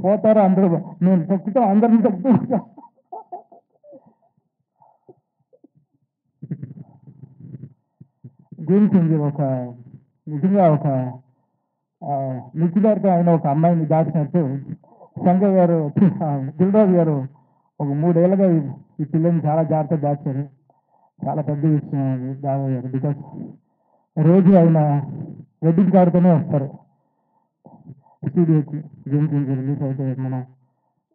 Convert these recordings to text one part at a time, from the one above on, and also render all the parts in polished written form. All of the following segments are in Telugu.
పోతారు అందరూ, నేను తొక్కుతాం అందరిని తొక్కుతూ. గేమ్ చేంజర్ ఒక నిజంగా ఒక నిశ్చితార్థ ఆయన ఒక అమ్మాయిని దాచినట్టు శంకర్ గారు, దిల్రాజు గారు ఒక 3 ఏళ్ళగా ఈ పిల్లని చాలా జాగ్రత్తగా దాచారు. చాలా పెద్ద విషయం అది దాదాపు గారు. బికాస్ రోజు ఆయన వెడ్డింగ్ కార్డుతోనే వస్తారు స్టూడియోకి. గేమ్ చేంజర్ రిలీజ్ అయితే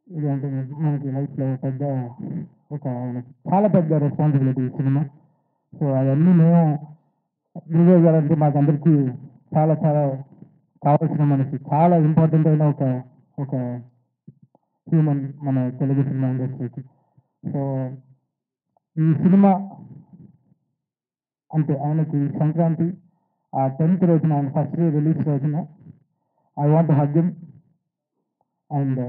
ఇదంటే మనకి లైఫ్లో పెద్ద ఒక చాలా పెద్ద రెస్పాన్సిబిలిటీ ఈ సినిమా. సో అవన్నీ మేము దిల్రాజు గారు అంటే మాకందరికీ చాలా చాలా కావాల్సిన మనకి చాలా ఇంపార్టెంట్ అయిన ఒక ఒక హ్యూమన్ మన తెలుగు సినిమా ఇండస్ట్రీకి. సో ఈ సినిమా అంటే ఆయనకి సంక్రాంతి ఆ 10th రోజున, ఆయన ఫస్ట్ డే రిలీజ్ రోజున I want hug him and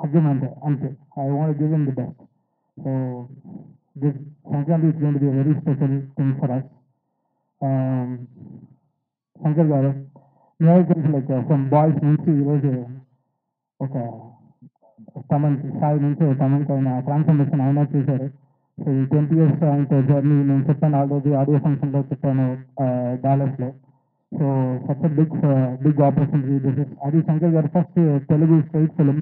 hug him అంటే అంతే. I want give him the best. So this Sankranti is going to be very special thing for us. Shankar garu నేను తెలుసు లైక్ ఫ్రమ్ బాయ్స్ నుంచి ఈరోజు ఒక తమన్ స్థాయి నుంచి తమన్కి ఆయన ట్రాన్స్ఫర్మేషన్ అయినా చేశారు. సో ఈ 20 years ఆయనతో జర్నీ నేను చెప్పాను ఆల్రెడీ, ఆడియో ఫంక్షన్లో చెప్పాను డాలర్స్లో. So such big opportunity this is. అది శంకర్ గారు ఫస్ట్ తెలుగు స్ట్రైట్ ఫిలిం.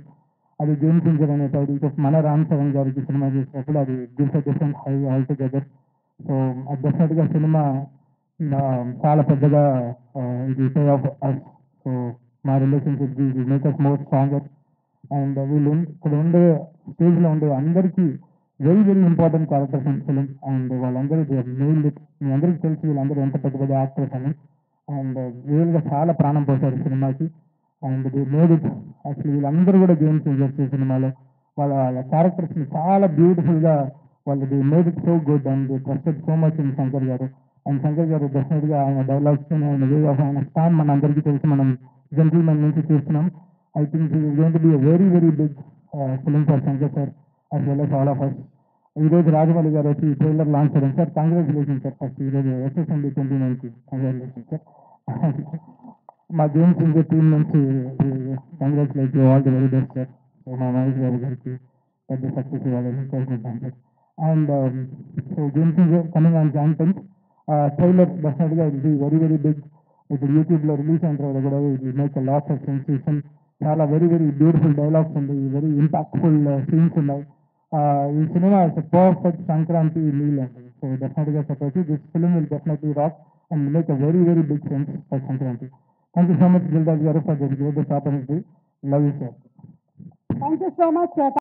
అది గేమ్ చేంజర్ అనే టైటిల్తో మన రామ్ చరణ్ గారికి సినిమా చేసినప్పుడు అది gives a different high altogether. So అది డెఫినెట్గా సినిమా చాలా పెద్దగా ఇది పే ఆఫ్ అస్. సో మా రిలేషన్షిప్ ఇది make us more stronger. And వీళ్ళు ఇక్కడ ఉండే స్టేజ్లో ఉండే అందరికీ very very important characters in film. And వాళ్ళందరూ మెయిల్ మీ అందరికీ తెలిసి వీళ్ళందరూ ఎంత పెద్ద పెద్ద యాక్టర్స్ అని. అండ్ రియల్గా చాలా ప్రాణం పోతారు సినిమాకి. And the made it actually వీళ్ళందరూ కూడా గేమ్ చేంజర్స్ ఈ సినిమాలో. వాళ్ళ వాళ్ళ క్యారెక్టర్స్ని చాలా బ్యూటిఫుల్గా వాళ్ళు the made it so good and the trusted so much in Shankar గారు. అండ్ శంకర్ గారు డెఫినెట్గా ఆయన డైలాగ్స్ ఆయన వే ఆఫ్ ఆయన స్టాండ్ మన అందరికీ తెలిసి మనం జెంటిల్మెన్ నుంచి చూస్తున్నాం. I think it is going to be a very very big film for Shankar sir as well as all of us. ఈరోజు రాజమౌళి గారు వచ్చి ట్రైలర్ లాంచ్ చేయడం సార్, కంగ్రాచులేషన్ సార్. ఫస్ట్ ఈరోజు SSMB 29కి కంగ్రాచులేషన్ సార్. మా గేమ్ చేంజర్ టీం నుంచి congratulate all the very best sir. మా మహేష్ బాబు గారికి పెద్ద సక్సెస్ ఇవ్వాలని కోరుకుంటాను sir. And so Game Changer coming on Jan 10th. Trailer డెఫినెట్గా ఇది వెరీ వెరీ బిగ్. ఇప్పుడు యూట్యూబ్లో రిలీజ్ అయిన తర్వాత కూడా ఇది make a lot of sensation. చాలా వెరీ వెరీ బ్యూటిఫుల్ డైలాగ్స్ ఉంది, వెరీ ఇంపాక్ట్ఫుల్ సీన్స్ ఉన్నాయి. ఈ సినిమా పర్ఫెక్ట్ సంక్రాంతి మీల్ అండి. సో డెఫినెట్గా చెప్పచ్చు this film will definitely rock and make a very very big sense for Sankranti. Thank you so much Dil Raju గారు for this great opportunity. Love you sir. Thank you so much.